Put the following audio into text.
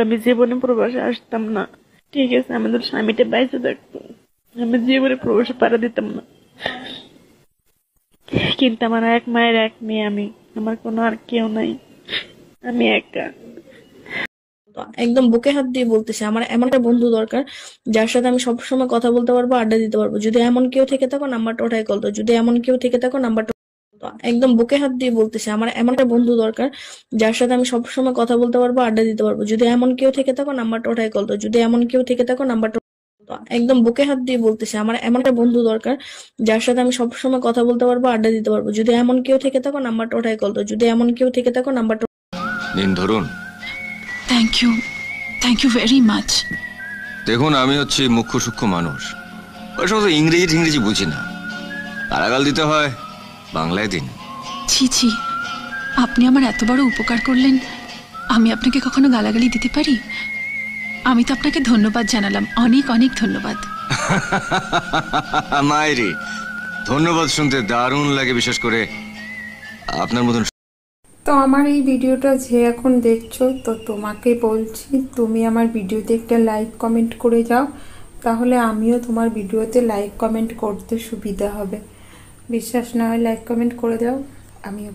আমি জীবনে প্রবাসে আসতাম না, ঠিক আছে, আমাদের স্বামীটা বাইসে থাকতো, আমি জীবনে প্রবাসে পাড়া দিতাম না। কিন্তু আমার এক মায়ের এক মেয়ে আমি, আমার কোনো আর কেউ নাই, আমি একা। একদম বুকে হাত দিয়ে বলতেছে, আমার এমন একটা বন্ধু দরকার যার সাথে আমি সবসময় কথা বলতে পারবো, আড্ডা দিতে পারবো। যদি এমন কেউ থেকে থাকো নাম্বারটা ওঠাই কল দাও। যদি এমন কেউ থেকে থাকো নাম্বারটা একদম বুকে হাত দিয়ে বলতেছে, আমার এমন একটা বন্ধু দরকার যার সাথে আমি সবসময় কথা বলতে পারবো, আড্ডা দিতে পারবো। যদি এমন কেউ থেকে থাকো নাম্বারটা ওঠাই কল দাও। যদি এমন কেউ থেকে থাকো নাম্বারটা একদম বুকে হাত দিয়ে বলতেছে, আমার এমন একটা বন্ধু দরকার যার সাথে আমি সবসময় কথা বলতে পারবো, আড্ডা দিতে পারবো। যদি এমন কেউ থেকে থাকো নাম্বারটা ওঠাই কল দাও। যদি এমন কেউ থেকে থাকো নাম্বারটা নিন ধরুন। Thank you very much. দেখুন, আমি হচ্ছি মুখ্য সূক্ষ্ম মানুষ, ওই সমস্ত ইংরেজি বুঝি না। গালাগাল দিতে হয় বাংলায় দিন। ছি ছি, আপনি আমার এত বড় উপকার করলেন, আমি আপনাকে কখনো গালাগালি দিতে পারি? আমি তো আপনাকে ধন্যবাদ জানালাম, অনেক অনেক ধন্যবাদ। মায়েরি, ধন্যবাদ শুনতে দারুণ লাগে, বিশেষ করে আপনার মতন। তো আমার এই ভিডিওটা যে এখন দেখছো, তো তোমাকে বলছি তুমি আমার ভিডিওতে একটা লাইক কমেন্ট করে যাও, তাহলে আমিও তোমার ভিডিওতে লাইক কমেন্ট করতে সুবিধা হবে। বিশ্বাস না হয় লাইক কমেন্ট করে দাও, আমিও